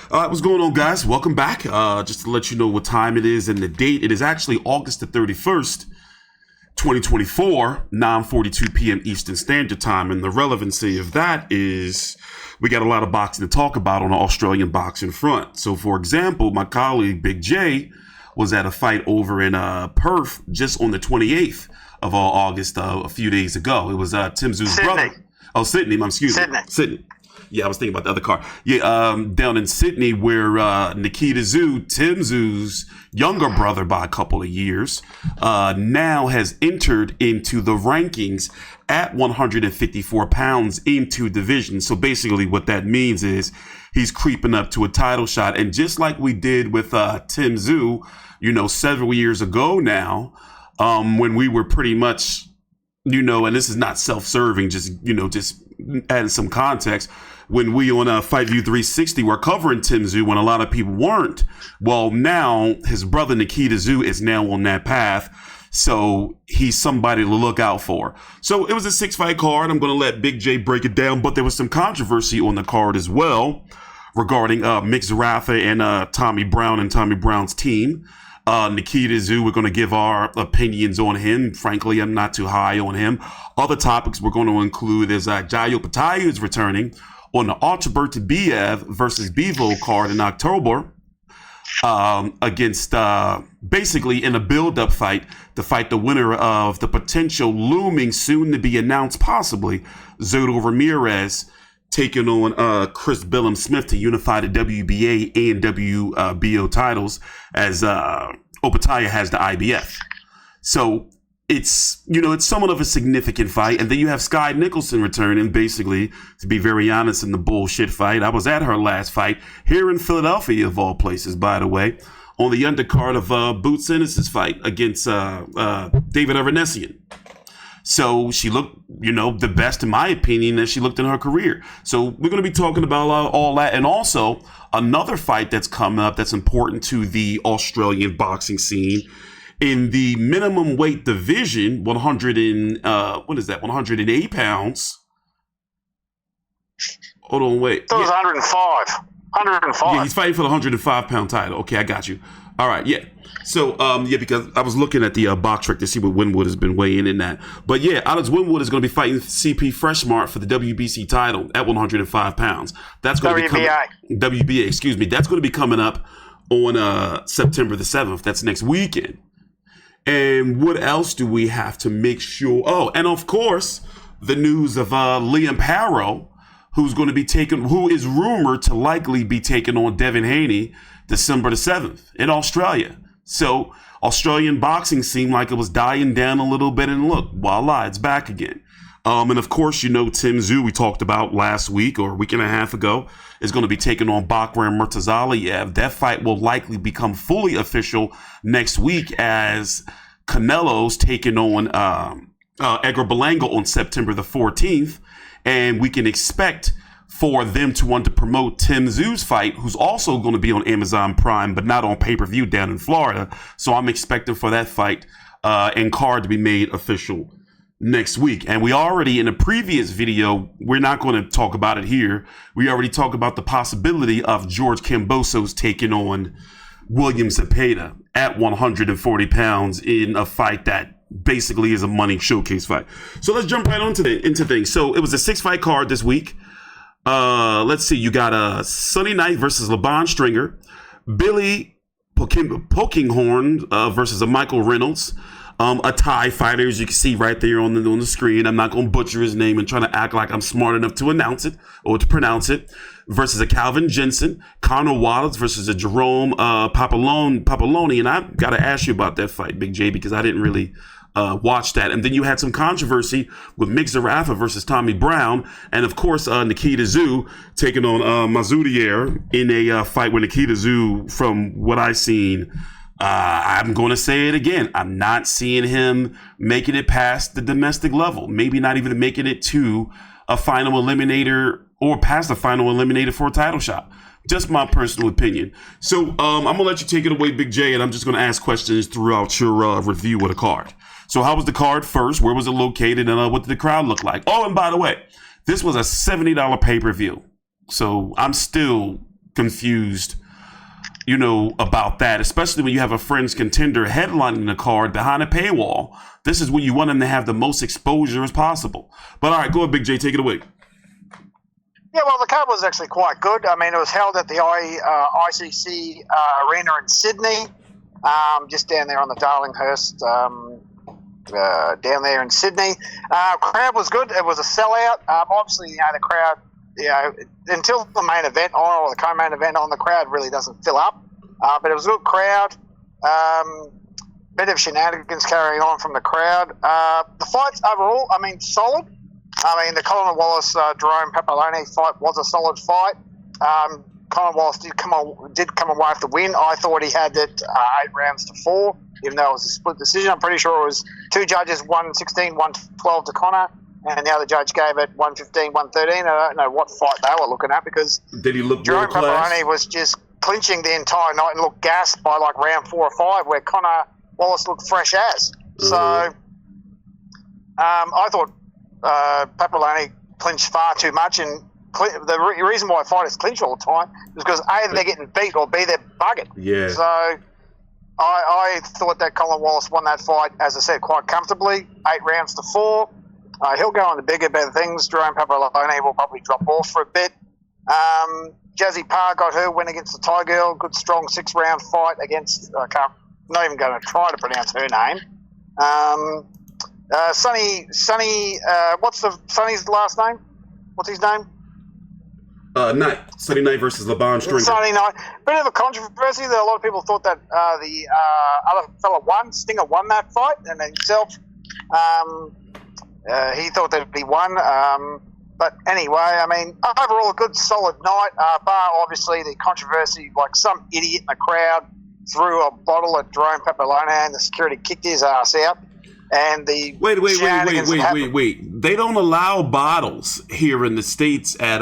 What's going on, guys? Welcome back. Just to let you know what time it is and the date. It is actually August the 31st, 2024, 9:42 p.m. Eastern Standard Time. And the relevancy of that is we got a lot of boxing to talk about on the Australian boxing front. So, for example, my colleague Big J was at a fight over in Perth just on the 28th of August a few days ago. It was Tszyu's brother. Oh, Sydney. Excuse me. Sydney. Yeah, I was thinking about the other car. Yeah, down in Sydney, where Nikita Tszyu's younger brother by a couple of years, now has entered into the rankings at 154 pounds into division. So basically what that means is he's creeping up to a title shot. And just like we did with Tszyu, several years ago now, when we were pretty much, and this is not self-serving, just adding some context, when we on Fight View 360 were covering Tszyu when a lot of people weren't. Well, now his brother Nikita Tszyu is now on that path. So he's somebody to look out for. So it was a 6-fight card. I'm going to let Big J break it down, but there was some controversy on the card as well regarding Zerafa and Tommy Brown and Tommy Brown's team. Nikita Tszyu, we're going to give our opinions on him. Frankly, I'm not too high on him. Other topics we're going to include is Tszyu is returning on the Archibert versus Bevo card in October against basically in a build-up fight to fight the winner of the potential looming, soon-to-be-announced possibly, Zoto Ramirez taking on Chris Billum Smith to unify the WBA and WBO titles as Opetaia has the IBF. So it's somewhat of a significant fight. And then you have Skye Nicholson returning, basically, to be very honest, in the bullshit fight. I was at her last fight here in Philadelphia, of all places, by the way, on the undercard of Boots Ennis' fight against David Aronesian. So she looked, the best, in my opinion, that she looked in her career. So we're going to be talking about all that. And also another fight that's coming up that's important to the Australian boxing scene in the minimum weight division, 108 pounds. Hold on, wait. That was 105. 105. Yeah, he's fighting for the 105-pound title. Okay, I got you. All right, yeah. So, because I was looking at the box trick to see what Winwood has been weighing in that. But yeah, Alex Winwood is going to be fighting CP Freshmart for the WBC title at 105 pounds. That's going to be WBA, excuse me. That's going to be coming up on September the 7th. That's next weekend. And what else do we have to make sure? Oh, and of course, the news of Liam Paro, who is rumored to likely be taking on Devin Haney December the 7th in Australia. So Australian boxing seemed like it was dying down a little bit, and look, voila, it's back again. And of course, Tszyu, we talked about last week or a week and a half ago, is going to be taking on Bakram Murtazaliev. That fight will likely become fully official next week as Canelo's taking on Edgar Berlanga on September the 14th. And we can expect for them to want to promote Tszyu's fight, who's also going to be on Amazon Prime, but not on pay-per-view down in Florida. So I'm expecting for that fight and card to be made official next week. And we already, in a previous video, we're not going to talk about it here. We already talked about the possibility of George Kambosos taking on William Zepeda at 140 pounds in a fight that basically is a money showcase fight. So let's jump right into things. So it was a 6-fight card this week. Let's see. You got Sonny Knight versus LeBron Stringer, Billy Pokinghorn versus a Michael Reynolds, a Thai fighter, as you can see right there on the screen. I'm not going to butcher his name and trying to act like I'm smart enough to announce it or to pronounce it. Versus a Calvin Jensen, Connor Wallace versus a Jerome Papaloni. And I've got to ask you about that fight, Big J, because I didn't really watch that. And then you had some controversy with Zerafa versus Tommy Brown. And of course, Nikita Tszyu taking on Mazoudier in a fight with Nikita Tszyu. From what I've seen, I'm going to say it again. I'm not seeing him making it past the domestic level. Maybe not even making it to a final eliminator or past the final eliminator for a title shot. Just my personal opinion. So I'm going to let you take it away, Big J, and I'm just going to ask questions throughout your review of the card. So how was the card first? Where was it located? And what did the crowd look like? Oh, and by the way, this was a $70 pay-per-view. So I'm still confused, about that, especially when you have a Friends contender headlining the card behind a paywall. This is when you want them to have the most exposure as possible. But all right, go ahead, Big J, take it away. Yeah, well, the card was actually quite good. I mean, it was held at the ICC Arena in Sydney, just down there on the Darlinghurst, down there in Sydney. Crowd was good. It was a sellout. Obviously, the crowd, until the main event on or the co-main event on, the crowd really doesn't fill up. But it was a good crowd. Bit of shenanigans carrying on from the crowd. The fights overall, I mean, solid. I mean, the Colin Wallace Jerome Papaloni fight was a solid fight. Colin Wallace did come away with the win. I thought he had it 8 rounds to 4, even though it was a split decision. I'm pretty sure it was 2 judges, 116, 112 to Connor, and the other judge gave it 115, 113. I don't know what fight they were looking at, because did he look Jerome Papaloni was just clinching the entire night and looked gassed by like round 4 or 5, where Connor Wallace looked fresh as. So I thought Papaloni clinched far too much, and the reason why fighters clinch all the time is because A, they're getting beat, or B, they're buggered. Yeah. So I thought that Colin Wallace won that fight, as I said, quite comfortably, 8 rounds to 4. He'll go on to bigger, better things. Jerome Papaloni will probably drop off for a bit. Jazzy Parr got her win against the Thai girl. Good, strong 6-round fight against, not even going to try to pronounce her name. Sonny's last name? What's his name? Knight. Sonny Knight versus LeBron Stringer. Sonny Knight. Bit of a controversy. That a lot of people thought that the other fella won. Stinger won that fight, and himself, he thought that he won. But anyway, I mean, overall a good, solid night. Bar obviously the controversy, like some idiot in the crowd threw a bottle at Jerome Papaloni, and the security kicked his ass out. And the wait. They don't allow bottles here in the States at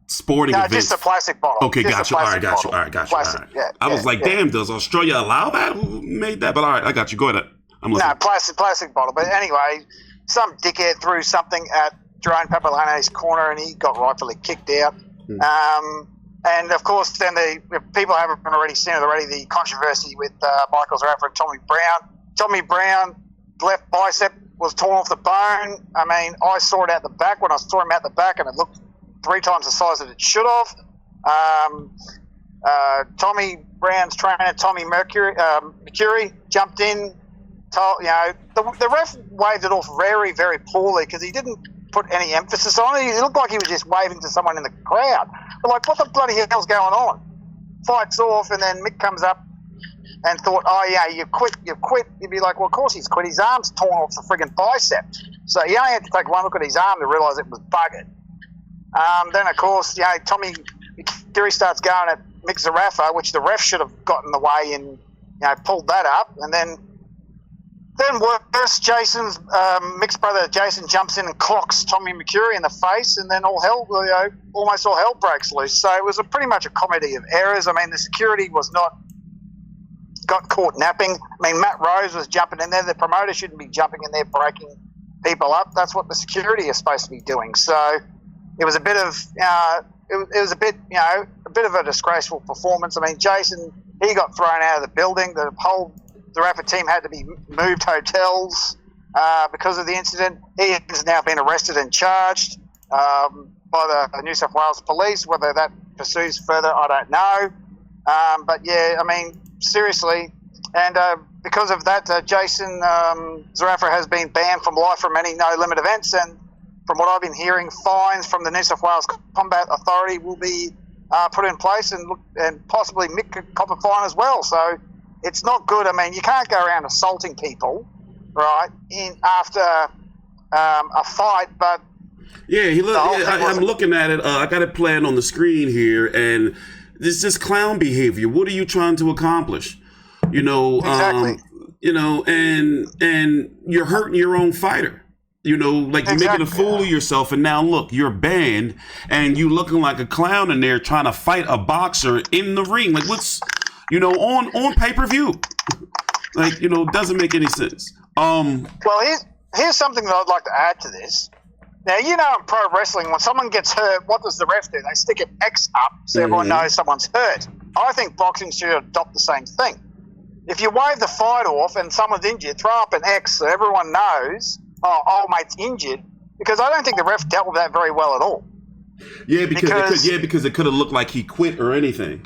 sporting events. Just a plastic bottle. Okay, gotcha. All right, gotcha. Plastic, yeah, I was like, damn, does Australia allow that? Who made that? But all right, I got you. Go ahead. I'm listening. No, plastic bottle. But anyway, some dickhead threw something at Jerome Papaloni's corner, and he got rightfully kicked out. And of course, then if people haven't already seen it already, the controversy with Michael Zerafa and Tommy Brown. Tommy Brown, left bicep was torn off the bone. I mean, I saw it out the back when I saw him out the back, and it looked 3 times the size that it should have. Tommy Brown's trainer, Tommy Mercury, jumped in. The ref waved it off very, very poorly, because he didn't put any emphasis on it. It looked like he was just waving to someone in the crowd. But like, what the bloody hell's going on? Fight's off, and then Mick comes up and thought, oh yeah, you quit. You'd be like, well, of course he's quit. His arm's torn off the friggin' bicep. So he only had to take one look at his arm to realise it was buggered. Then of course, Tommy Giri starts going at Mick Zerafa, which the ref should have gotten in the way and pulled that up. And then worse, Mick's brother Jason jumps in and clocks Tommy Mercury in the face, and then almost all hell breaks loose. So it was pretty much a comedy of errors. I mean, the security got caught napping. I mean, Matt Rose was jumping in there. The promoter shouldn't be jumping in there breaking people up. That's what the security is supposed to be doing. So it was a bit of a bit of a disgraceful performance. I mean, Jason, he got thrown out of the building. The whole Zerafa team had to be moved hotels because of the incident. He has now been arrested and charged by the New South Wales Police. Whether that pursues further, I don't know. But yeah, I mean, seriously, and because of that, Jason Zerafa has been banned from life from any no-limit events, and from what I've been hearing, fines from the New South Wales Combat Authority will be put in place, and possibly Mick could cop a fine as well. So it's not good. I mean, you can't go around assaulting people, right, after a fight, but... Yeah, I'm looking at it. I got it playing on the screen here, and this is just clown behavior. What are you trying to accomplish? Exactly. And you're hurting your own fighter. You're making a fool of yourself, and now look, you're banned, and you looking like a clown in there trying to fight a boxer in the ring. Like, what's, on pay-per-view? Doesn't make any sense. Well, here's something that I'd like to add to this. Now, you know, in pro wrestling, when someone gets hurt, what does the ref do? They stick an X up so everyone knows someone's hurt. I think boxing should adopt the same thing. If you wave the fight off and someone's injured, throw up an X so everyone knows, oh, old mate's injured, because I don't think the ref dealt with that very well at all. Yeah, because it could have looked like he quit or anything.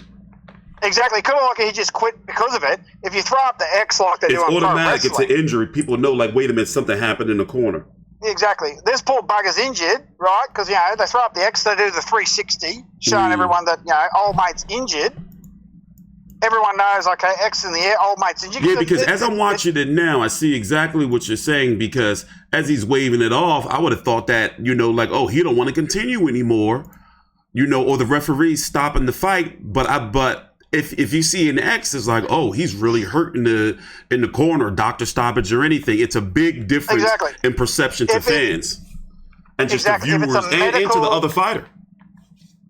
Exactly. It could have looked like he just quit because of it. If you throw up the X like they do on pro wrestling. It's automatic. It's an injury. People know, like, wait a minute, something happened in the corner. Exactly. This poor bugger's injured, right? Because, you know, they throw up the X, they do the 360, showing everyone that, you know, old mate's injured. Everyone knows, okay, X in the air, old mate's injured. Yeah, because as I'm watching it now, I see exactly what you're saying, because as he's waving it off, I would have thought that, you know, like, oh, he don't want to continue anymore, you know, or the referee's stopping the fight. But if you see an X, it's like, oh, he's really hurt in the corner, doctor stoppage or anything. It's a big difference in perception to fans and just the viewers and to the other fighter.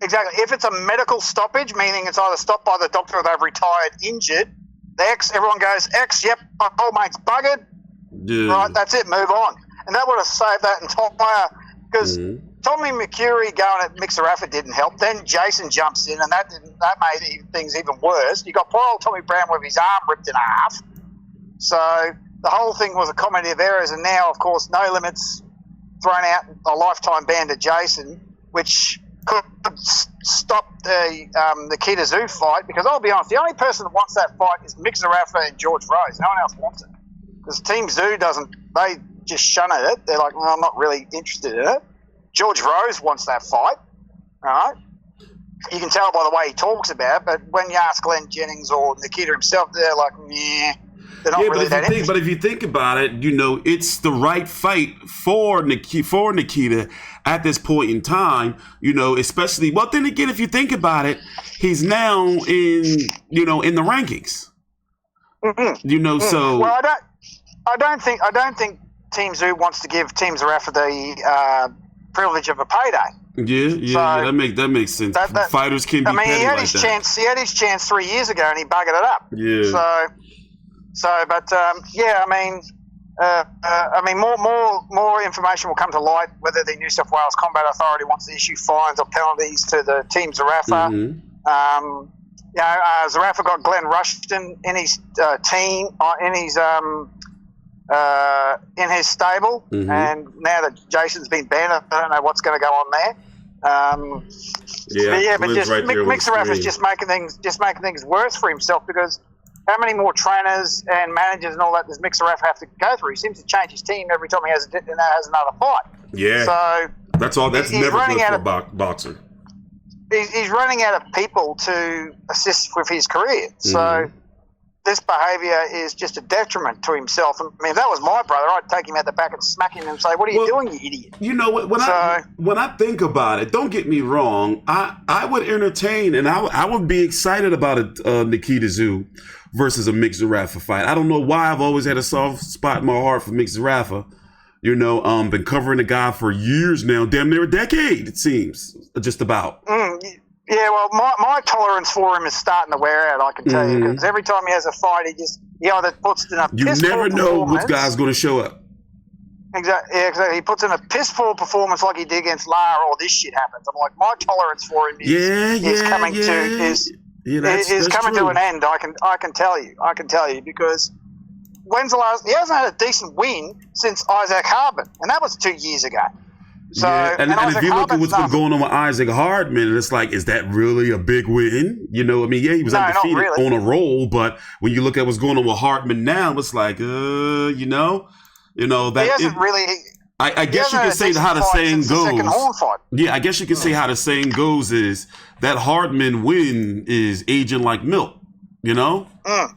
Exactly. If it's a medical stoppage, meaning it's either stopped by the doctor or they've retired injured, the X, everyone goes, X, yep, my old mate's buggered. Yeah. Right, that's it, move on. And that would have saved that entire, because Tommy McCurry going at Zerafa didn't help. Then Jason jumps in, and that made things even worse. You got poor old Tommy Brown with his arm ripped in half. So the whole thing was a comedy of errors, and now, of course, No Limits thrown out a lifetime ban to Jason, which could stop the Nikita Tszyu fight, because I'll be honest, the only person that wants that fight is Zerafa and George Rose. No one else wants it, because Team Tszyu doesn't. They just shun at it. They're like, well, I'm not really interested in it. George Rose wants that fight. All right, you can tell by the way he talks about it. But when you ask Glenn Jennings or Nikita himself, they're like, yeah. But if you think about it, you know, it's the right fight for Nikita at this point in time, you know, especially, well, then again, if you think about it, he's now in the rankings, you know, so. Well, I don't think Team Tszyu wants to give Team Zerafa the privilege of a payday. Yeah, that makes sense. Fighters can be petty he had his chance. He had his chance 3 years ago, and he buggered it up. Yeah. More information will come to light whether the New South Wales Combat Authority wants to issue fines or penalties to the Team Zerafa. Zerafa got Glenn Rushton in his team, in his stable, and now that Jason's been banned, I don't know what's going to go on there. Mick Zerafa's just making things worse for himself, because how many more trainers and managers and all that does Mick Zerafa have to go through? He seems to change his team every time he has another fight. Yeah. So that's all. That's never good for a boxer. He's running out of people to assist with his career. So this behaviour is just a detriment to himself. I mean, if that was my brother, I'd take him out the back and smack him and say, "What are you doing, you idiot?" You know, when I think about it, don't get me wrong, I would entertain and I would be excited about a Nikita Tszyu versus a Mick Zerafa fight. I don't know why I've always had a soft spot in my heart for Mick Zerafa. You know, been covering the guy for years now, damn near a decade, it seems, just about. Yeah, well, my tolerance for him is starting to wear out, I can tell you, because every time he has a fight, he either puts in a piss poor performance. You never know which guy's going to show up. Exactly. Yeah, exactly. He puts in a piss poor performance like he did against Lara, or this shit happens. I'm like, my tolerance for him is coming to an end. I can tell you, because when's the last? He hasn't had a decent win since Isaac Hardman, and that was 2 years ago. So, and if you look at what's been going on with Isaac Hardman, it's like, is that really a big win? You know, I mean, yeah, he was undefeated on a roll, but when you look at what's going on with Hardman now, it's like, that he hasn't really. I guess you can say how the saying goes. Yeah, I guess you can say how the saying goes is that Hardman win is aging like milk. You know. Yeah,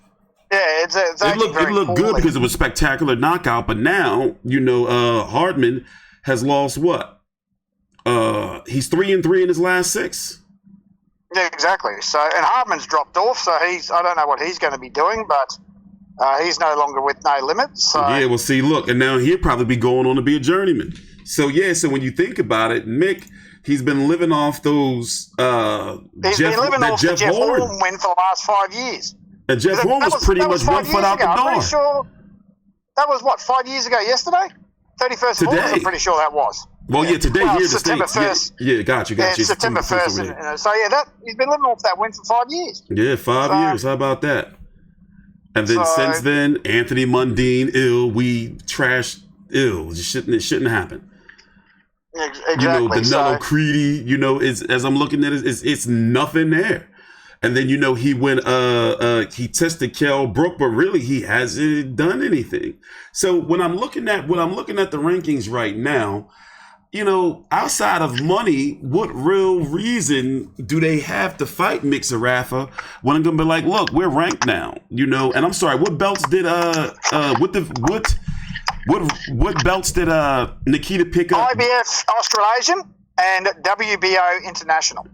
it looked good because it was a spectacular knockout, but now Hardman has lost what? He's 3-3 in his last 6. Yeah, exactly. So, and Hardman's dropped off, so I don't know what he's going to be doing, but he's no longer with No Limits. So. Yeah, well, see, look, and now he'll probably be going on to be a journeyman. So, yeah, so when you think about it, Mick, he's been living off those Jeff Horn win for the last 5 years. And Jeff Horn was pretty much one foot out the door. I'm pretty sure that was, 5 years ago yesterday? 31st of August, I'm pretty sure that was. Well, yeah, today Well, here in the September States. 1st. Yeah, got you. Yeah, it's September 1st. over there. So, yeah, he's been living off that win for 5 years. Yeah, 5 years. How about that? And then since then, Anthony Mundine, we trashed, it shouldn't happen. Exactly. Danilo Creedy, as I'm looking at it, it's nothing there. And then, he went, he tested Kell Brook, but really he hasn't done anything. So when I'm looking at the rankings right now, outside of money, what real reason do they have to fight Mick Zerafa when I'm gonna be like, look, we're ranked now, And I'm sorry, what belts did what belts did Nikita pick up? IBF Australasian and WBO International.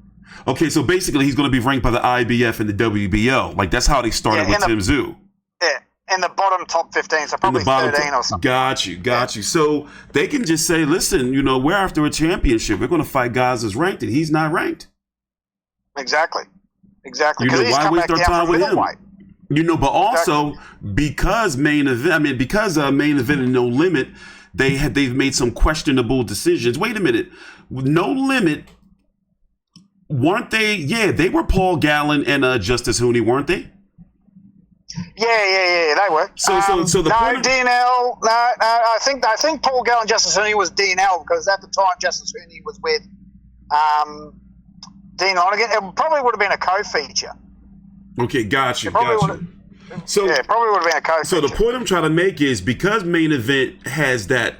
Okay, so basically he's going to be ranked by the IBF and the WBO. Like, that's how they started with Tszyu. Yeah, in the bottom top 15, so probably 13 or something. Got you. So they can just say, listen, we're after a championship. We're going to fight guys that's ranked, and he's not ranked. Exactly. Because he's why come waste back our down time from with him? middleweight. But also because main event and No Limit, they've made some questionable decisions. Wait a minute, No Limit. Weren't they? Yeah, they were Paul Gallen and Justice Haney, weren't they? Yeah, they were. So the point of DNL. No, I think Paul Gallen and Justice Haney was DNL because at the time Justice Haney was with Dean Lonergan. It probably would have been a co-feature. Okay, got you. So yeah, it probably would have been a co-feature. So the point I'm trying to make is because main event has that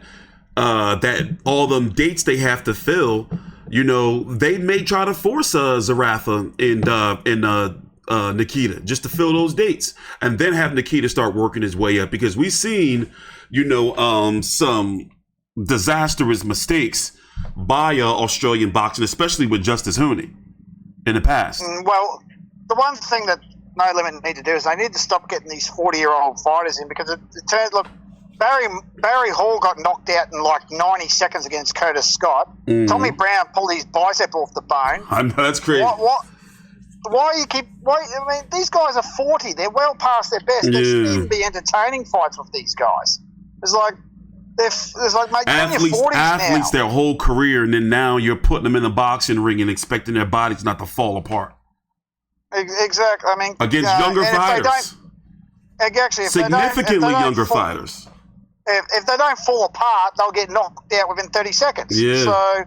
all them dates they have to fill. They may try to force Zerafa and Nikita just to fill those dates, and then have Nikita start working his way up because we've seen, some disastrous mistakes by Australian boxing, especially with Justice Haney in the past. Well, the one thing that No Limit need to do is they need to stop getting these 40-year-old fighters in because it turns look. Barry Hall got knocked out in like 90 seconds against Curtis Scott. Mm-hmm. Tommy Brown pulled his bicep off the bone. I know, that's crazy. These guys are 40. They're well past their best. There shouldn't even be entertaining fights with these guys. It's like, mate, athletes their whole career, and then now you're putting them in the boxing ring and expecting their bodies not to fall apart. Exactly. Against younger fighters. Significantly younger fighters. If they don't fall apart, they'll get knocked out within 30 seconds. Yeah. So,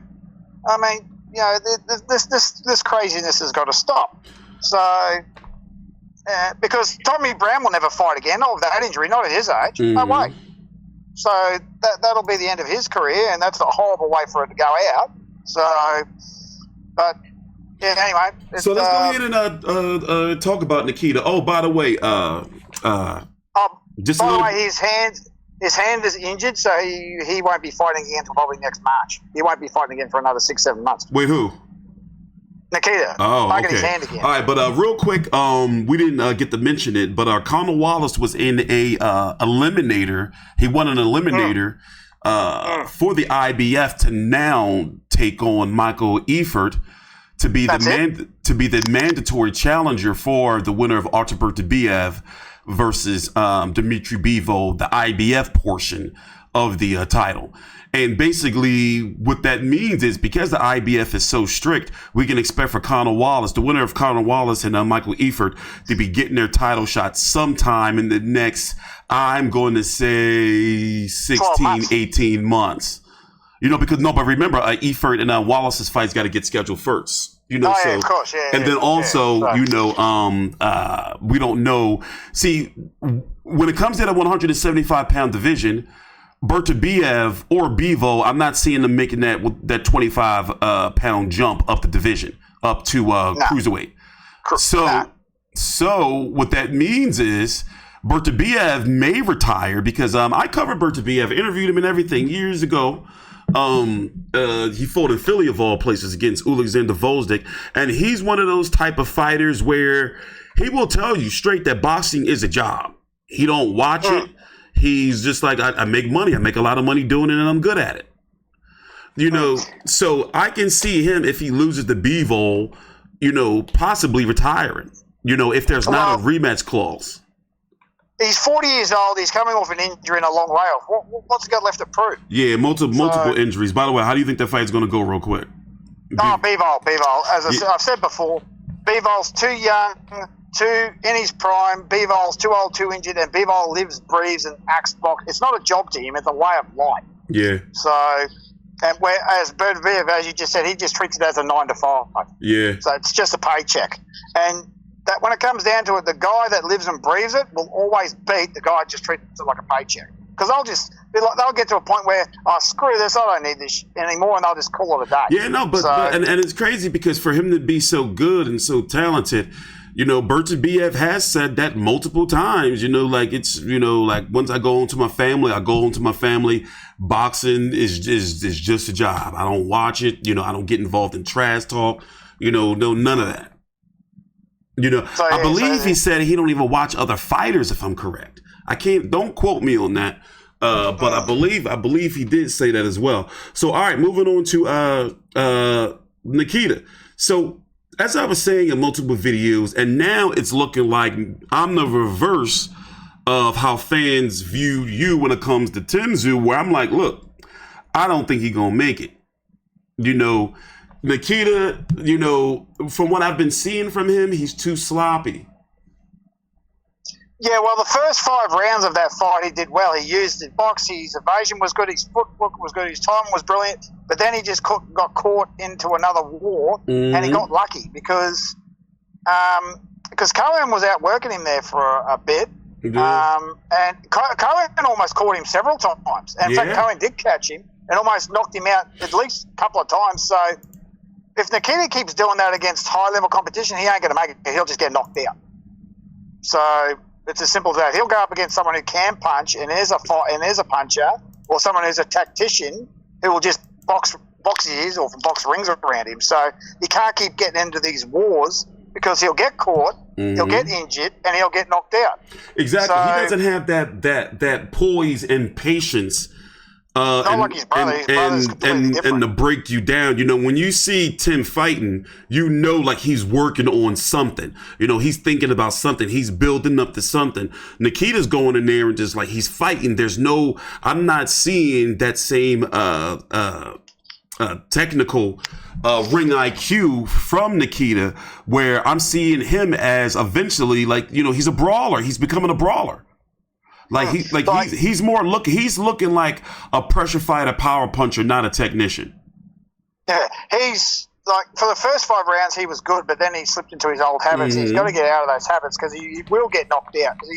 this craziness has got to stop. So, because Tommy Brown will never fight again, not with that injury, not at his age. Mm-hmm. No way. So, that'll be the end of his career, and that's a horrible way for it to go out. So, but, yeah, anyway. So, let's go ahead and talk about Nikita. Oh, by the way, his hand is injured, so he won't be fighting again until probably next March. He won't be fighting again for another 6-7 months. Wait, who? Nikita. Oh, okay. His hand again. All right, but real quick, we didn't get to mention it, but Conor Wallace was in a eliminator. He won an eliminator for the IBF to now take on Michael Eifert to be the mandatory challenger for the winner of Artur Beterbiev versus Dmitry Bivol, the IBF portion of the title. And basically what that means is because the IBF is so strict, we can expect for Conor Wallace, the winner of Conor Wallace and Michael Eifert, to be getting their title shot sometime in the next, I'm going to say 16, 18 months. But remember, Eifert and Wallace's fight's got to get scheduled first. Of course, yeah. And then also, we don't know. See, when it comes to the 175-pound division, Beterbiev or Bivol, I'm not seeing them making that 25-pound jump up the division, up to cruiserweight. So what that means is Beterbiev may retire because I covered Beterbiev, interviewed him and everything years ago. He fought in Philly of all places against Alexander Volzdik, and he's one of those type of fighters where he will tell you straight that boxing is a job. He don't watch it. He's just like, I make money. I make a lot of money doing it, and I'm good at it. So I can see him if he loses the Bivol, possibly retiring. If there's not a rematch clause. He's 40 years old. He's coming off an injury and a long layoff. What's he got left to prove? Yeah, multiple injuries. By the way, how do you think that fight's going to go real quick? Bivol. As I've said before, Bivol's too young, too in his prime. Bivol's too old, too injured, and Bivol lives, breathes, and acts box. It's not a job to him; it's a way of life. Yeah. So, and whereas Murtazaliev, as you just said, he just treats it as a 9 to 5. Yeah. So it's just a paycheck, and that when it comes down to it, the guy that lives and breathes it will always beat the guy that just treats it like a paycheck. Because they'll get to a point where, oh, screw this, I don't need this anymore, and they'll just call it a day. Yeah, no, but it's crazy because for him to be so good and so talented, Murtazaliev has said that multiple times, like it's, like once I go home to my family, boxing is just a job. I don't watch it, I don't get involved in trash talk, no, none of that. I believe he said he don't even watch other fighters, if I'm correct. Don't quote me on that. But I believe he did say that as well. So, all right, moving on to Nikita. So, as I was saying in multiple videos, and now it's looking like I'm the reverse of how fans view you when it comes to Tszyu, where I'm like, look, I don't think he's going to make it. Nikita, from what I've been seeing from him, he's too sloppy. Yeah, well, the first 5 rounds of that fight, he did well. He used his box, his evasion was good, his footwork was good, his timing was brilliant, but then he just got caught into another war, and he got lucky because Cohen was outworking him there for a bit, and Cohen almost caught him several times. And in fact, Cohen did catch him and almost knocked him out at least a couple of times. So if Nikita keeps doing that against high-level competition, he ain't going to make it. He'll just get knocked out. So it's as simple as that. He'll go up against someone who can punch and is a puncher, or someone who's a tactician who will just box his or box rings around him. So he can't keep getting into these wars because he'll get caught, he'll get injured, and he'll get knocked out. Exactly. So, he doesn't have that poise and patience. Like his brother. His brother's completely different. And to break you down, when you see Tim fighting, like he's working on something. He's thinking about something. He's building up to something. Nikita's going in there and just like he's fighting. I'm not seeing that same technical ring IQ from Nikita, where I'm seeing him as eventually he's a brawler. He's becoming a brawler. He's looking like a pressure fighter, power puncher, not a technician. Yeah, he's like for the first 5 rounds he was good, but then he slipped into his old habits. He's got to get out of those habits because he will get knocked out. Because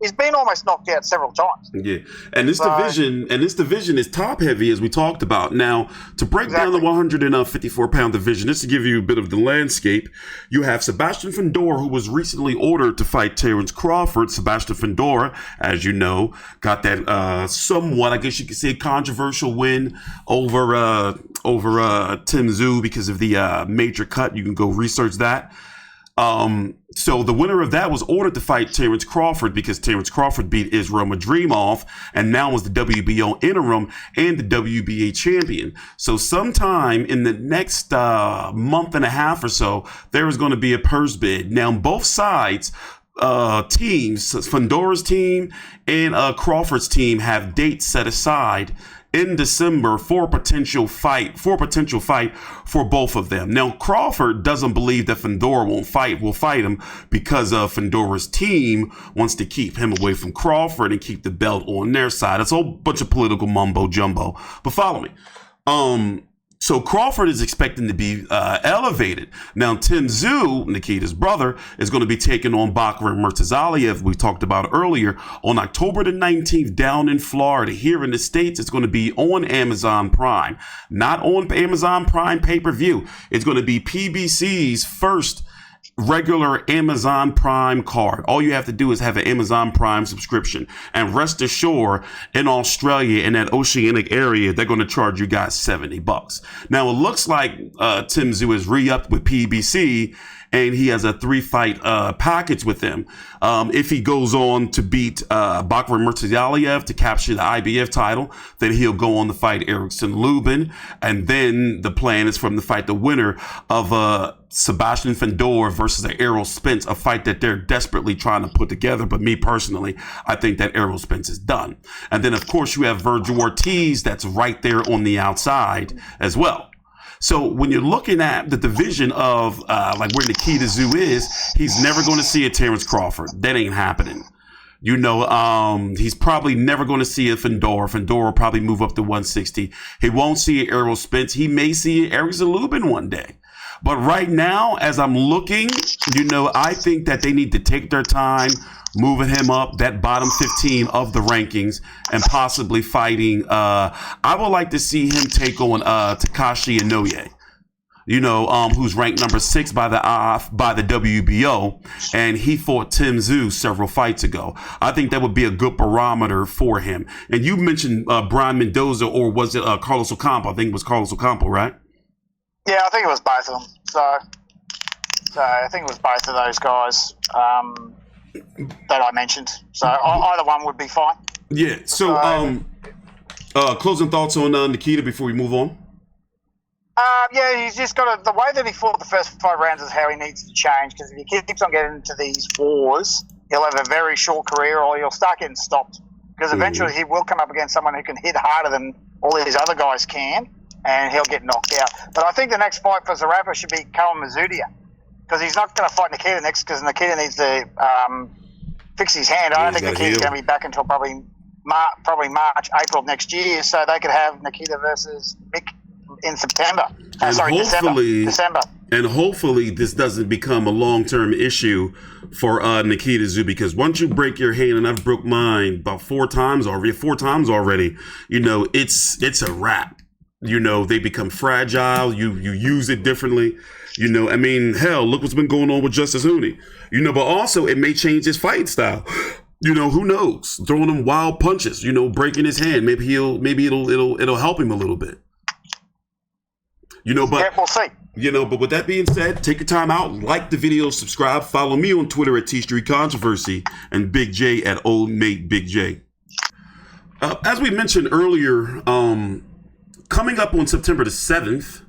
he's been almost knocked out several times. Yeah, and this division is top heavy as we talked about. Now to break down the 154-pound division, just to give you a bit of the landscape, you have Sebastian Fundora, who was recently ordered to fight Terence Crawford. Sebastian Fundora, as you know, got that somewhat, I guess you could say, controversial win over Tszyu because of the major cut. You can go research that. So the winner of that was ordered to fight Terence Crawford because Terence Crawford beat Israel Madrimov and now was the WBO interim and the WBA champion. So sometime in the next month and a half or so, there is going to be a purse bid. Now both sides teams, Fundora's team and Crawford's team, have dates set aside in December for a potential fight for both of them. Now, Crawford doesn't believe that Fundora will fight him because Fundora's team wants to keep him away from Crawford and keep the belt on their side. It's a whole bunch of political mumbo jumbo. But follow me. So Crawford is expecting to be elevated. Now, Tszyu, Nikita's brother, is going to be taking on Bakr Murtazaliev, we talked about earlier, on October the 19th down in Florida. Here in the States, it's going to be on Amazon Prime. Not on Amazon Prime pay-per-view. It's going to be PBC's first regular Amazon Prime card. All you have to do is have an Amazon Prime subscription, and rest assured, in Australia, in that oceanic area, they're going to charge you guys $70. Now, it looks like Tszyu is re-upped with PBC, and he has a 3-fight package with them. If he goes on to beat Bakr Murtazaliev to capture the IBF title, then he'll go on to fight Erickson Lubin, and then the plan is for him to fight the winner of Sebastian Fedor versus an Errol Spence, a fight that they're desperately trying to put together. But me personally, I think that Errol Spence is done. And then, of course, you have Virgil Ortiz that's right there on the outside as well. So when you're looking at the division of like where Nikita Tszyu is, he's never going to see a Terrence Crawford. That ain't happening. You know, he's probably never going to see a Fedor. Fedor will probably move up to 160. He won't see an Errol Spence. He may see Eric Zalubin one day. But right now, as I'm looking, you know, I think that they need to take their time moving him up that bottom 15 of the rankings and possibly fighting. I would like to see him take on Takashi Inoue, you know, who's ranked number 6 by the WBO, and he fought Tszyu several fights ago. I think that would be a good barometer for him. And you mentioned Brian Mendoza, or was it Carlos Ocampo? I think it was Carlos Ocampo, right? Yeah, I think it was both of them. So I think it was both of those guys that I mentioned. So either one would be fine. Yeah. So closing thoughts on Nikita before we move on. Yeah, he's just got the way that he fought the first 5 rounds is how he needs to change, because if he keeps on getting into these wars, he'll have a very short career, or he'll start getting stopped, because eventually he will come up against someone who can hit harder than all these other guys can, and he'll get knocked out. But I think the next fight for Zerafa should be Kawan Mazudia, because he's not going to fight Nikita next, because Nikita needs to fix his hand. I don't think Nikita's going to be back until probably March, April of next year, so they could have Nikita versus Mick in September. December. And hopefully this doesn't become a long-term issue for Nikita Tszyu, because once you break your hand, and I've broke mine about 4 times already, you know, it's a wrap. You know, they become fragile. You use it differently. You know, I mean, hell, look what's been going on with Justice Haney. You know, but also it may change his fight style. You know, who knows? Throwing him wild punches. You know, breaking his hand. Maybe it'll help him a little bit. You know, but yeah, we'll see. You know, but with that being said, take your time out, like the video, subscribe, follow me on Twitter at TstreeT Controversy, and Big J at Old Mate Big J. As we mentioned earlier, coming up on September the 7th,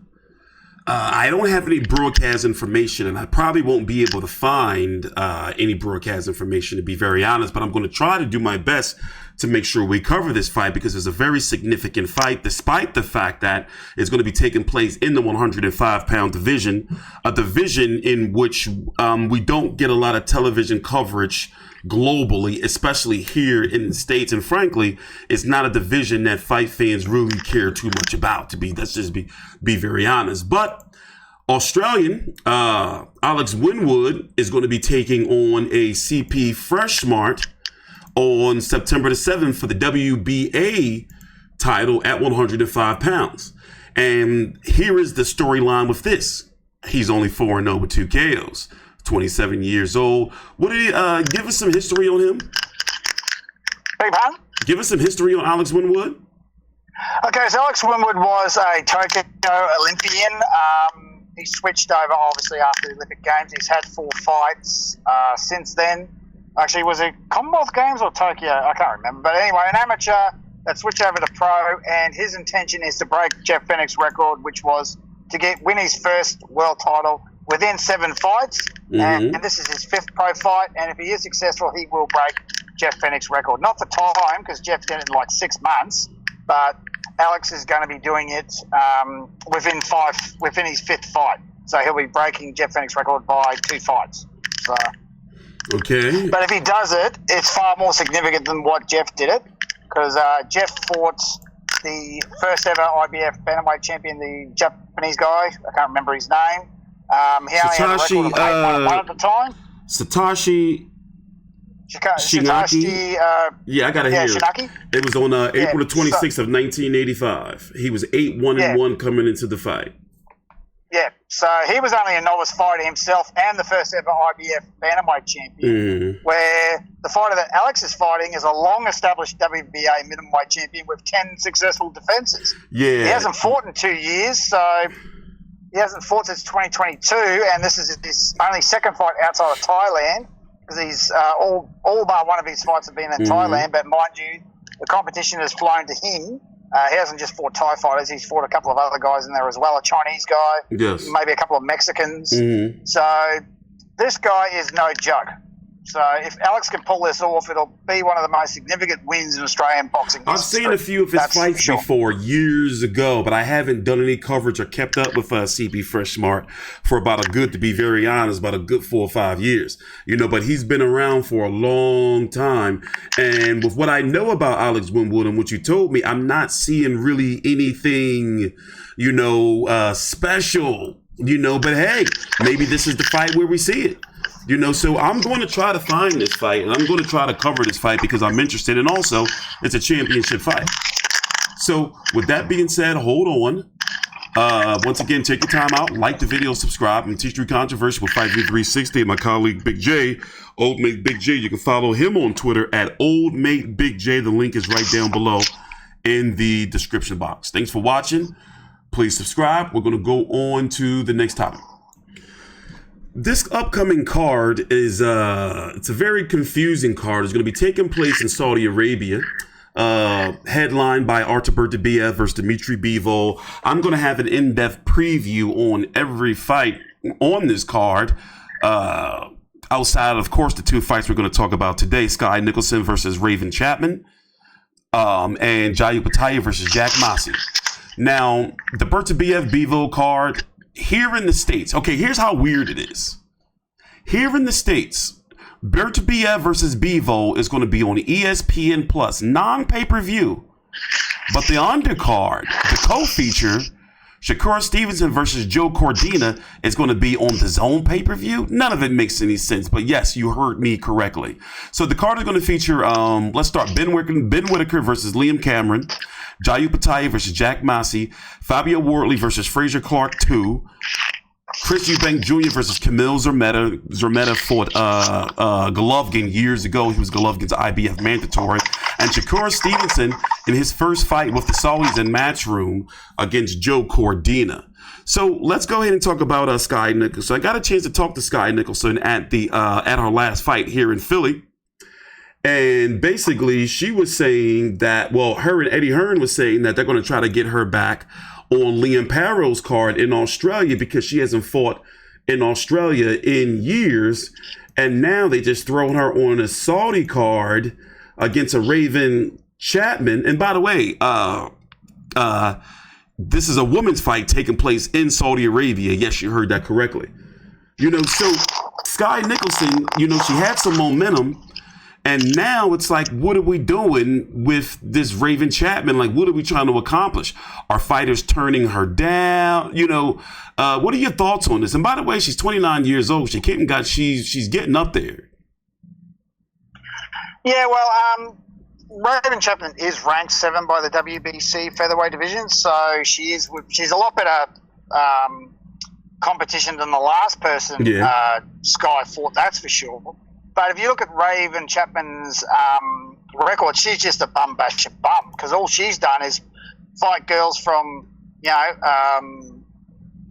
I don't have any broadcast information, and I probably won't be able to find any broadcast information, to be very honest, but I'm going to try to do my best to make sure we cover this fight, because it's a very significant fight, despite the fact that it's going to be taking place in the 105-pound division, a division in which we don't get a lot of television coverage globally, especially here in the States. And frankly, it's not a division that fight fans really care too much about, let's just be very honest. But Australian Alex Winwood is going to be taking on a CP Freshmart on September the 7th for the WBA title at 105 pounds. And here is the storyline with this. He's only 4-0 with 2 KOs, 27 years old. What did he, give us some history on him? Big pardon? Give us some history on Alex Winwood. Okay, so Alex Winwood was a Tokyo Olympian. He switched over, obviously, after the Olympic Games. He's had 4 fights since then. Actually, was it Commonwealth Games or Tokyo? I can't remember. But anyway, an amateur that switched over to pro, and his intention is to break Jeff Fennick's record, which was to win his first world title within 7 fights. And this is his 5th pro fight. And if he is successful, he will break Jeff Fennick's record. Not for time, because Jeff's done it in like 6 months, but Alex is going to be doing it within his 5th fight. So he'll be breaking Jeff Fennick's record by 2 fights. So. Okay. But if he does it, it's far more significant than what Jeff did it, because Jeff fought the first ever IBF bantamweight champion, the Japanese guy. I can't remember his name. He only had a record of 8-1 at the time. Satoshi Shinaki. Yeah, I got it here. Shinaki. It was on April the 26th of 1985. He was 8-1-1 coming into the fight. Yeah, so he was only a novice fighter himself and the first ever IBF bantamweight champion, where the fighter that Alex is fighting is a long-established WBA middleweight champion with 10 successful defenses. Yeah. He hasn't fought in 2 years, so he hasn't fought since 2022, and this is his only 2nd fight outside of Thailand, because he's all but one of his fights have been in Thailand, but mind you, the competition has flown to him He hasn't just fought Thai fighters; he's fought a couple of other guys in there as well. A Chinese guy, Yes. maybe a couple of Mexicans. Mm-hmm. So this guy is no joke. So if Alex can pull this off, it'll be one of the most significant wins in Australian boxing history. I've seen a few of his fights before years ago, but I haven't done any coverage or kept up with CB Fresh Smart for about to be very honest, about a good 4 or 5 years. But he's been around for a long time. And with what I know about Alex Winwood and what you told me, I'm not seeing really anything, special, but hey, maybe this is the fight where we see it. So I'm going to try to find this fight, and I'm going to try to cover this fight because I'm interested, and also it's a championship fight. So with that being said, hold on. Once again, take your time out, like the video, subscribe, and TstreeT Controversy with Fight View 360 and my colleague Big J, Old Mate Big J. You can follow him on Twitter at Old Mate Big J. The link is right down below in the description box. Thanks for watching. Please subscribe. We're going to go on to the next topic. This upcoming card is it's a very confusing card. It's going to be taking place in Saudi Arabia, headlined by Artur Beterbiev versus Dmitry Bivol. I'm going to have an in-depth preview on every fight on this card, outside of course the two fights we're going to talk about today: Skye Nicholson versus Raven Chapman, and Tszyu Pataya versus Jack Massey. Now, the Beterbiev Bivol card here in the States. Okay, here's how weird it is. Here in the States, Beterbiev versus Bivol is going to be on ESPN Plus, non-pay-per-view. But the undercard, the co-feature, Shakur Stevenson versus Joe Cordina, is going to be on the Zone pay-per-view. None of it makes any sense, but yes, you heard me correctly. So the card is going to feature, let's start, Ben Whitaker versus Liam Cameron, Tszyu Pataya versus Jack Massey, Fabio Wardley versus Fraser Clark 2, Chris Eubank Jr. versus Kamil Zermeta. Zermeta fought Golovkin years ago. He was Golovkin's IBF mandatory. And Shakur Stevenson in his first fight with the Saudis in Matchroom against Joe Cordina. So let's go ahead and talk about Skye Nicholson. I got a chance to talk to Skye Nicholson at her last fight here in Philly. And basically, she was saying that, her and Eddie Hearn was saying that they're going to try to get her back on Liam Paro's card in Australia because she hasn't fought in Australia in years. And now they just thrown her on a Saudi card against a Raven Chapman. And by the way, this is a women's fight taking place in Saudi Arabia. Yes, you heard that correctly. So Skye Nicholson, she had some momentum. And now it's like, what are we doing with this Raven Chapman? Like, what are we trying to accomplish? Are fighters turning her down? What are your thoughts on this? And by the way, she's 29 years old. She's getting up there. Yeah, well, Raven Chapman is ranked 7 by the WBC featherweight division, so she's a lot better competition than the last person Skye fought. That's for sure. But if you look at Raven Chapman's record, she's just a bum basher bum because all she's done is fight girls from,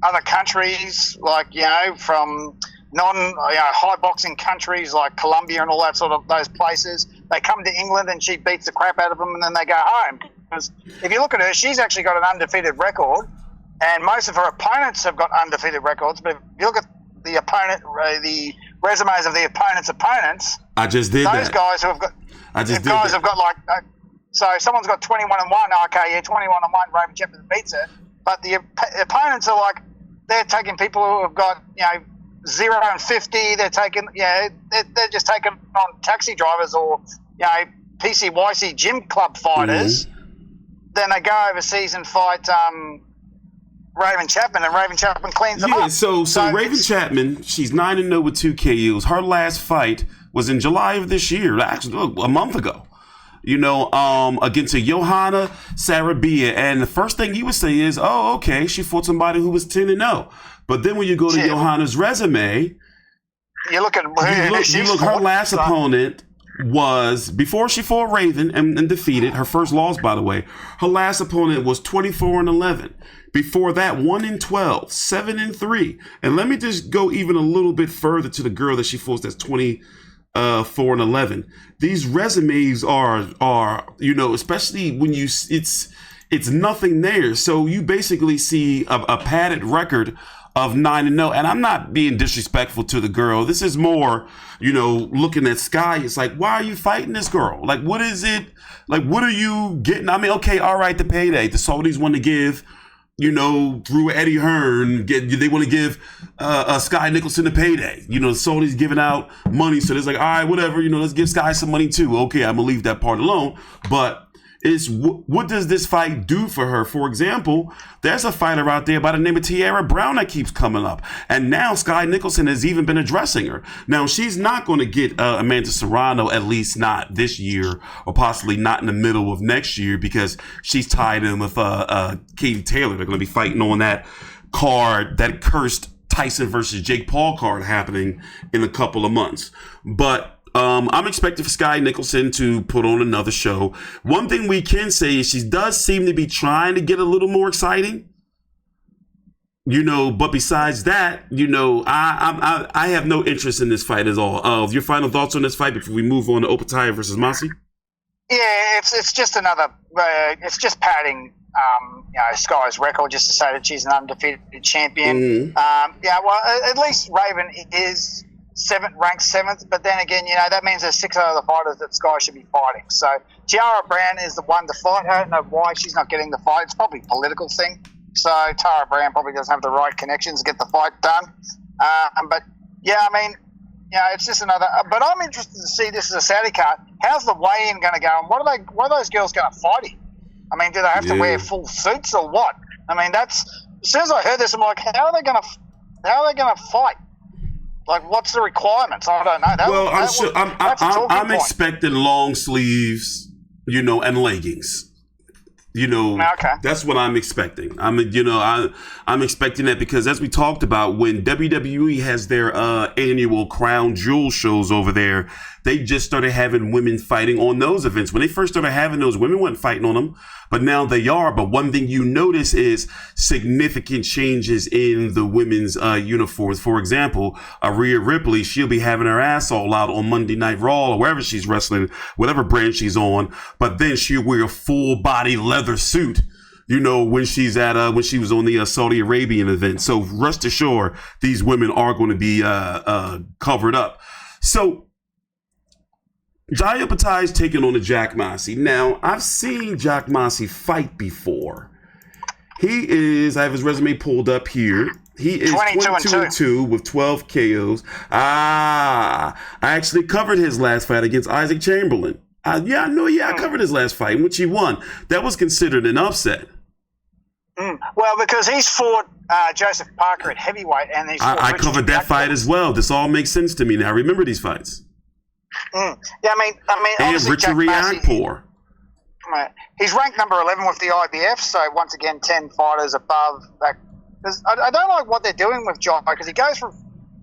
other countries, like, from high boxing countries like Colombia and all that sort of those places. They come to England and she beats the crap out of them and then they go home. Because if you look at her, she's actually got an undefeated record and most of her opponents have got undefeated records. But if you look at the opponent, the resumes of the opponents. I just did those that. Guys who have got. Have got like. So someone's got 21-1. Okay, yeah, 21-1. Raven Chapman beats her, but the opponents are like they're taking people who have got 0 and 50. They're taking they're just taking on taxi drivers or PCYC gym club fighters. Mm-hmm. Then they go overseas and fight. Raven Chapman, and Raven Chapman cleans them up. So Raven Chapman, she's 9-0 with 2 KOs. Her last fight was in July of this year, actually a month ago. Against a Johanna Sarabia, and the first thing you would say is, "Oh, okay, she fought somebody who was 10-0." But then when you go to Johanna's resume, you look at her last opponent was before she fought Raven and defeated her first loss. By the way, her last opponent was 24-11. Before that, 1-12, 7-3. And let me just go even a little bit further to the girl that she fought that's 24-11. These resumes are especially when it's it's nothing there. So you basically see a padded record of 9-0. And I'm not being disrespectful to the girl. This is more, looking at Skye. It's like, why are you fighting this girl? Like, what is it? Like, what are you getting? I mean, okay, all right, the payday. The Saudis want to give, through Eddie Hearn, they want to give Skye Nicholson a payday. The Saudis giving out money. So it's like, all right, whatever, let's give Skye some money too. Okay, I'm going to leave that part alone. But it's what does this fight do for her? For example, there's a fighter out there by the name of Tiara Brown that keeps coming up. And now Skye Nicholson has even been addressing her. Now, she's not going to get Amanda Serrano, at least not this year, or possibly not in the middle of next year, because she's tied in with Katie Taylor. They're going to be fighting on that card, that cursed Tyson versus Jake Paul card happening in a couple of months. But I'm expecting for Skye Nicholson to put on another show. One thing we can say is she does seem to be trying to get a little more exciting. But besides that, I have no interest in this fight at all. Your final thoughts on this fight before we move on to Opetaya versus Masi? Yeah, it's just another. It's just padding. Skye's record, just to say that she's an undefeated champion. Mm-hmm. At least Raven is ranked seventh, but then again, that means there's 6 other fighters that Skye should be fighting. So Tiara Brown is the one to fight. I don't know why she's not getting the fight. It's probably a political thing. So Tara Brown probably doesn't have the right connections to get the fight done. It's just another. But I'm interested to see this as a Saudi card. How's the weigh-in going to go? And what are those girls going to fight in? I mean, do they have to wear full suits or what? I mean, as soon as I heard this, I'm like, how are they going to fight? Like, what's the requirements? I don't know. I'm expecting long sleeves, and leggings. Okay. That's what I'm expecting. I'm expecting that because, as we talked about, when WWE has their annual Crown Jewel shows over there, they just started having women fighting on those events. When they first started having those, women weren't fighting on them, but now they are. But one thing you notice is significant changes in the women's uniforms. For example, Rhea Ripley, she'll be having her ass all out on Monday Night Raw or wherever she's wrestling, whatever brand she's on. But then she'll wear a full body leather suit, when she's when she was on the Saudi Arabian event. So rest assured, these women are going to be covered up. So Jai Opetaya is taking on the Jack Masi. Now, I've seen Jack Masi fight before. I have his resume pulled up here. He is 22-2 with 12 KOs. I actually covered his last fight against Isaac Chamberlain. I covered his last fight in which he won. That was considered an upset. Well, because he's fought Joseph Parker at heavyweight, and I covered that fight as well. This all makes sense to me now. I remember these fights. Yeah, I mean, and Richard Riakporhe. He's ranked number 11 with the IBF, so once again, 10 fighters above. I don't like what they're doing with John, because he goes from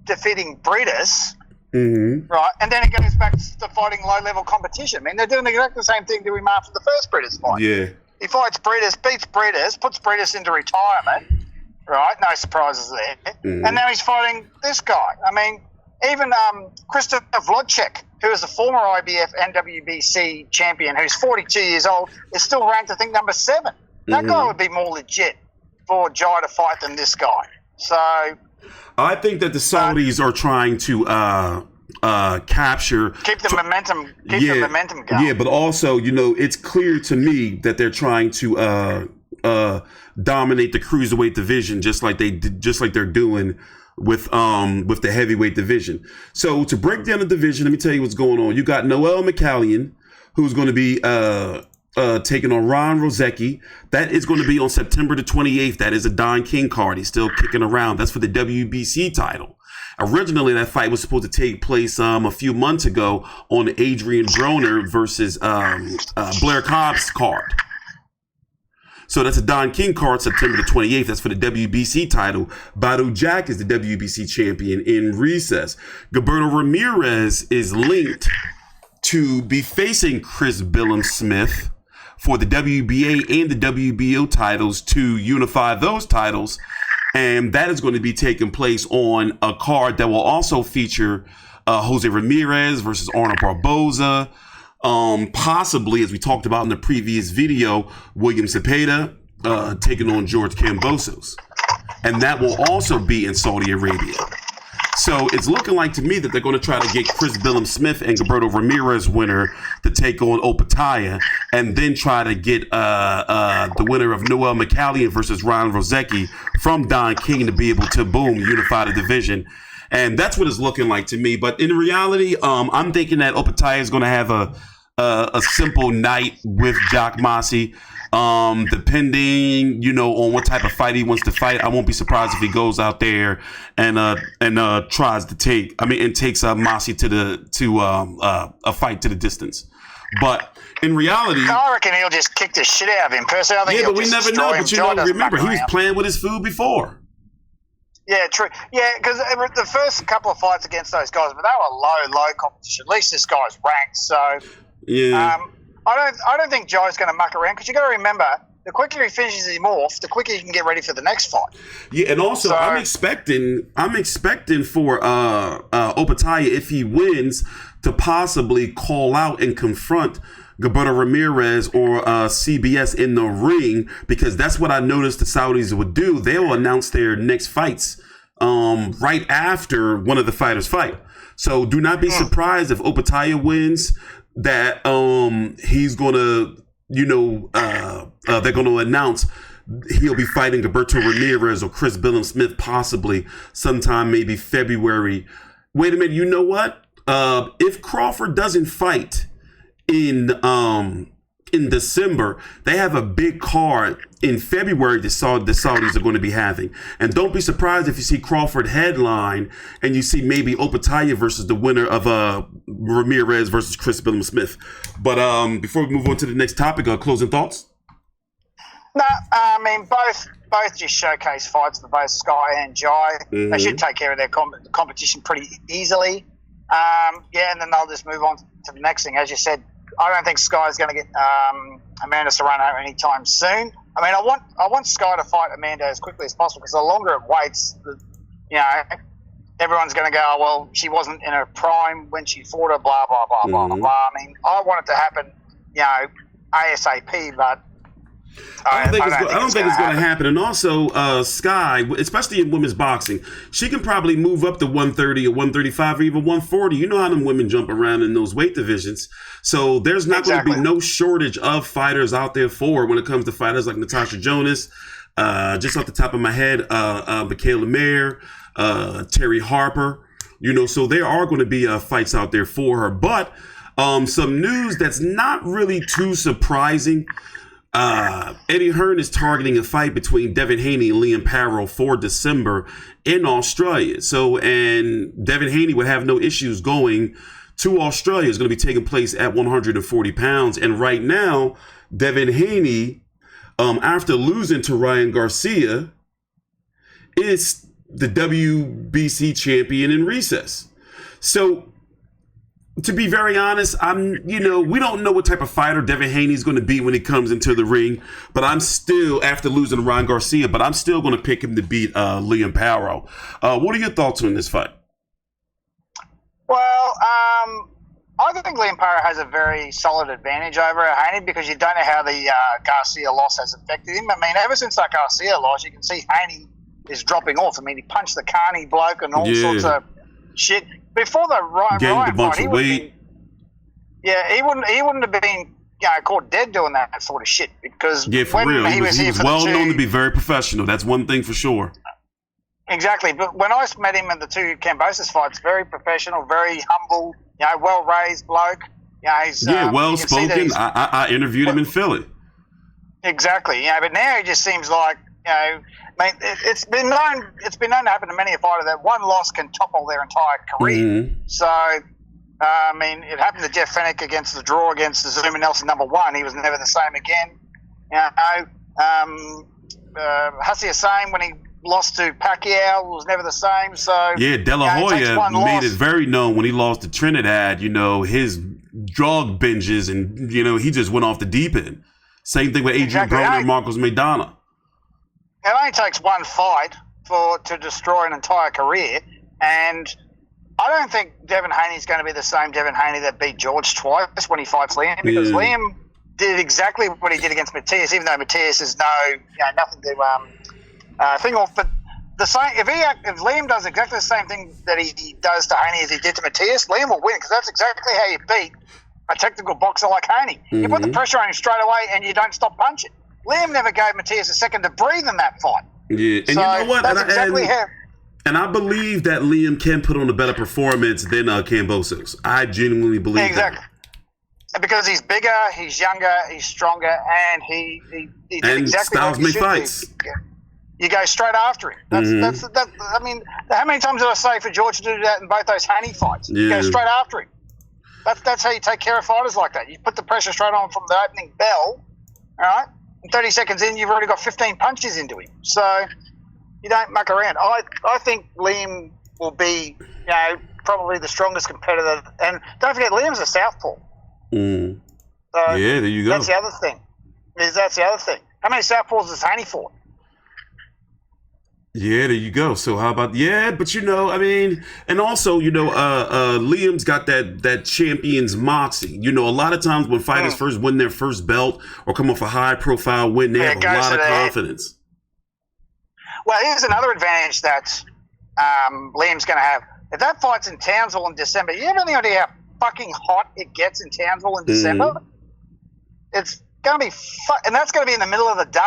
defeating Britus, right, and then he goes back to fighting low-level competition. I mean, they're doing exactly the same thing to him after the first Britus fight. Yeah. He fights Britus, beats Britus, puts Britus into retirement, right? No surprises there. And now he's fighting this guy. I mean, even Christopher Vlodchek, who is a former IBF and WBC champion, who's 42 years old, is still ranked, I think, number 7. That guy would be more legit for Jai to fight than this guy. So I think that the Saudis are trying to keep the momentum going. Yeah, but also, it's clear to me that they're trying to dominate the cruiserweight division, just like they're doing with the heavyweight division. So to break down the division, let me tell you what's going on. You got Noel McCallion, who's going to be taking on Ron Rozecki. That is going to be on September the 28th. That is a Don King card. He's still kicking around. That's for the WBC title. Originally, that fight was supposed to take place a few months ago on Adrian Broner versus Blair Cobb's card. So that's a Don King card, September the 28th. That's for the WBC title. Badu Jack is the WBC champion in recess. Gilberto Ramirez is linked to be facing Chris Billum-Smith for the WBA and the WBO titles to unify those titles. And that is going to be taking place on a card that will also feature Jose Ramirez versus Arnold Barboza, Possibly, as we talked about in the previous video, William Zepeda taking on George Kambosos. And that will also be in Saudi Arabia. So it's looking like to me that they're going to try to get Chris Billum-Smith and Gilberto Ramirez winner to take on Opataya, and then try to get the winner of Noel McCallion versus Ryan Rozecki from Don King to be able to, boom, unify the division. And that's what it's looking like to me. But in reality, I'm thinking that Opataya is going to have a simple night with Jock Masi. Depending, on what type of fight he wants to fight, I won't be surprised if he goes out there and tries to takes Masi to a fight to the distance. But in reality, I reckon he'll just kick the shit out of him. Personally, I think but we never know. But remember, he was playing with his food before. Yeah, true. Yeah, because the first couple of fights against those guys, but they were low competition. At least this guy's ranked, so yeah. I don't think Joe's going to muck around, because you got to remember, the quicker he finishes him off, the quicker he can get ready for the next fight. Yeah, and also I'm expecting for Opataya, if he wins, to possibly call out and confront Gilberto Ramirez or CBS in the ring, because that's what I noticed the Saudis would do. They will announce their next fights right after one of the fighters fight. So do not be surprised if Opataya wins, that he's gonna, they're gonna announce he'll be fighting Gilberto Ramirez or Chris Billum-Smith possibly sometime maybe February. Wait a minute, you know what? If Crawford doesn't fight in December, they have a big card in February the Saudis are going to be having. And don't be surprised if you see Crawford headline and you see maybe Opataya versus the winner of Ramirez versus Chris Billum-Smith. But before we move on to the next topic, closing thoughts? No, I mean, both just showcase fights for both Skye and Jai. Mm-hmm. They should take care of their competition pretty easily. And then they'll just move on to the next thing. As you said, I don't think Skye's going to get Amanda Serrano anytime soon. I mean, I want Skye to fight Amanda as quickly as possible, because the longer it waits, everyone's going to go, oh, well, she wasn't in her prime when she fought her, blah, blah, blah, blah, blah. I mean, I want it to happen, ASAP, but I don't think it's going to happen. And also, Skye, especially in women's boxing, she can probably move up to 130 or 135 or even 140. You know how them women jump around in those weight divisions. So there's not going to be no shortage of fighters out there for her when it comes to fighters like Natasha Jonas, just off the top of my head, Michaela Mayer, Terry Harper. So there are going to be fights out there for her. But some news that's not really too surprising. Eddie Hearn is targeting a fight between Devin Haney and Liam Paro for December in Australia. And Devin Haney would have no issues going to Australia. It's going to be taking place at 140 pounds. And right now, Devin Haney, after losing to Ryan Garcia, is the WBC champion in recess. So, to be very honest, we don't know what type of fighter Devin Haney is going to be when he comes into the ring. But I'm still, after losing to Ryan Garcia, I'm still going to pick him to beat Liam Paro. What are your thoughts on this fight? Well, I think Liam Paro has a very solid advantage over Haney, because you don't know how the Garcia loss has affected him. I mean, ever since that Garcia loss, you can see Haney is dropping off. I mean, he punched the Carney bloke and all sorts of shit. Before the Ryan fight, he wouldn't have been caught dead doing that sort of shit, because for real, he was well known to be very professional. That's one thing for sure. Exactly, but when I met him in the two Kambosos fights, very professional, very humble, well raised bloke. He's well spoken. I interviewed him in Philly. Exactly, but now he just seems like it's been known to happen to many a fighter that one loss can topple their entire career. Mm-hmm. So, it happened to Jeff Fennick against the draw against Zuma Nelson #1. He was never the same again. Hassi Hussein, when he lost to Pacquiao, was never the same. So De La Hoya made it very known when he lost to Trinidad. His drug binges, and he just went off the deep end. Same thing with Adrian Broner and Marcos Maidana. It only takes one fight to destroy an entire career, and I don't think Devin Haney's going to be the same Devin Haney that beat George twice when he fights Liam, because Liam did exactly what he did against Matthias, even though Matthias is nothing to think of. But the same, if Liam does exactly the same thing that he does to Haney as he did to Matthias, Liam will win, because that's exactly how you beat a technical boxer like Haney. You put the pressure on him straight away and you don't stop punching. Liam never gave Matthias a second to breathe in that fight. Yeah, and so you know what? That's exactly how. And I believe that Liam can put on a better performance than Kambosos. I genuinely believe that. Because he's bigger, he's younger, he's stronger, and he did and exactly styles what he make should fights. do. You go straight after him. That's I mean, how many times did I say for George to do that in both those Haney fights? You go straight after him. That's how you take care of fighters like that. You put the pressure straight on from the opening bell, all right? And 30 seconds in, you've already got 15 punches into him. So you don't muck around. I think Liam will be, probably the strongest competitor. And don't forget, Liam's a southpaw. So yeah, there you go. That's the other thing. How many southpaws has Haney fought? Yeah, there you go. So how about but I mean, and also, Liam's got that champion's moxie. A lot of times when fighters first win their first belt or come off a high profile win, they have a lot of confidence. Well, here's another advantage that Liam's going to have. If that fight's in Townsville in December, you have any idea how fucking hot it gets in Townsville in December? It's going to be and that's going to be in the middle of the day.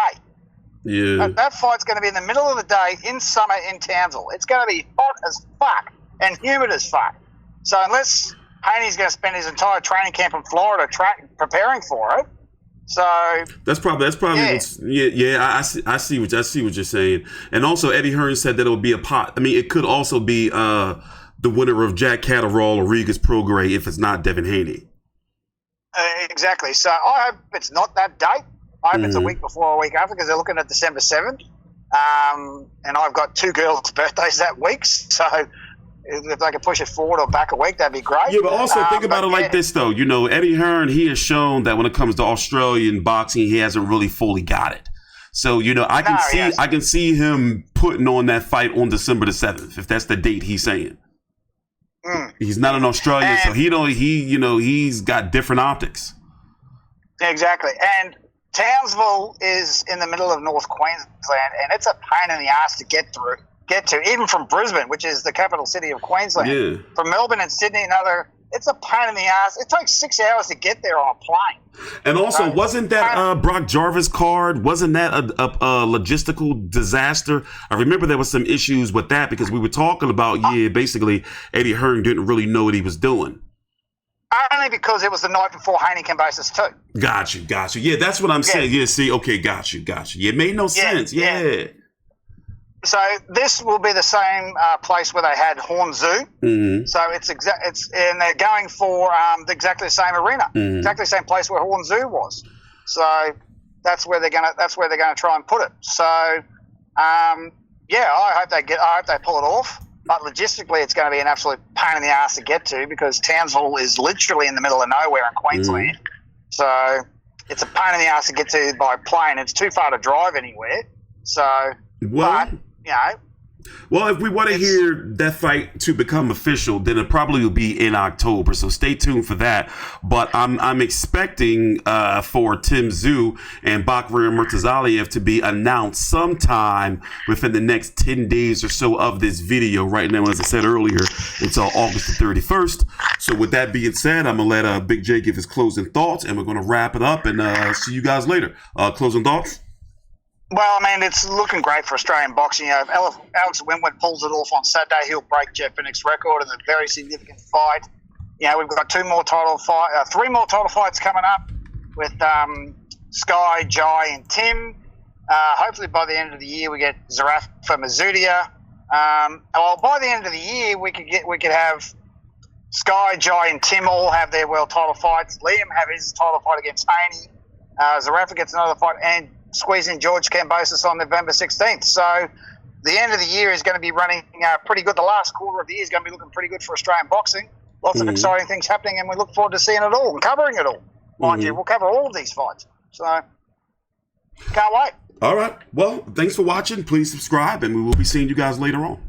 Yeah. That fight's going to be in the middle of the day in summer in Townsville. It's going to be hot as fuck and humid as fuck. So unless Haney's going to spend his entire training camp in Florida preparing for it, so that's probably I see what you're saying. And also Eddie Hearn said that it would be a pot. I mean, it could also be the winner of Jack Catterall or Rigas Prograis if it's not Devin Haney. Exactly. So I hope it's not that date. I hope it's a week before or a week after, because they're looking at December 7th. And I've got 2 girls' birthdays that week, so if they could push it forward or back a week, that'd be great. Yeah, but also think about it like this, though. Eddie Hearn, he has shown that when it comes to Australian boxing, he hasn't really fully got it. So, I can see him putting on that fight on December the 7th, if that's the date he's saying. He's not an Australian, so he's got different optics. Exactly. And Townsville is in the middle of North Queensland, and it's a pain in the ass to get to, even from Brisbane, which is the capital city of Queensland. Yeah. From Melbourne and Sydney and it's a pain in the ass. It takes 6 hours to get there on a plane. And also, wasn't that Brock Jarvis card, wasn't that a logistical disaster? I remember there was some issues with that, because we were talking about, basically Eddie Hearn didn't really know what he was doing. Only because it was the night before Haney Kambosos too. Got you. Yeah, that's what I'm saying. Yeah, see, okay, got you. Yeah, it made no sense. Yeah. So this will be the same place where they had Horn Zoo. So and they're going for exactly the same arena, exactly the same place where Horn Zoo was. So that's where they're gonna try and put it. So I hope they pull it off. But logistically, it's going to be an absolute pain in the ass to get to, because Townsville is literally in the middle of nowhere in Queensland. So it's a pain in the ass to get to by plane. It's too far to drive anywhere. So, Well, if we want to hear that fight to become official, then it probably will be in October. So stay tuned for that. But I'm expecting for Tszyu and Bakir Murtazaliev to be announced sometime within the next 10 days or so of this video. Right now, as I said earlier, until August the 31st. So with that being said, I'm going to let Big J give his closing thoughts, and we're going to wrap it up and see you guys later. Closing thoughts? Well, I mean, it's looking great for Australian boxing. If Alex Wentworth pulls it off on Saturday, he'll break Jeff Pinnock's record in a very significant fight. We've got 3 more title fights coming up with Skye, Jai, and Tim. Hopefully, by the end of the year, we get Zerafa, Mazudia. By the end of the year, we could have Skye, Jai, and Tim all have their world title fights. Liam have his title fight against Haney. Zerafa gets another fight, and squeeze in George Kambosos on November 16th. So the end of the year is going to be running pretty good. The last quarter of the year is going to be looking pretty good for Australian boxing. Lots of exciting things happening, and we look forward to seeing it all and covering it all. Mind you, we'll cover all of these fights. So can't wait. All right. Well, thanks for watching. Please subscribe, and we will be seeing you guys later on.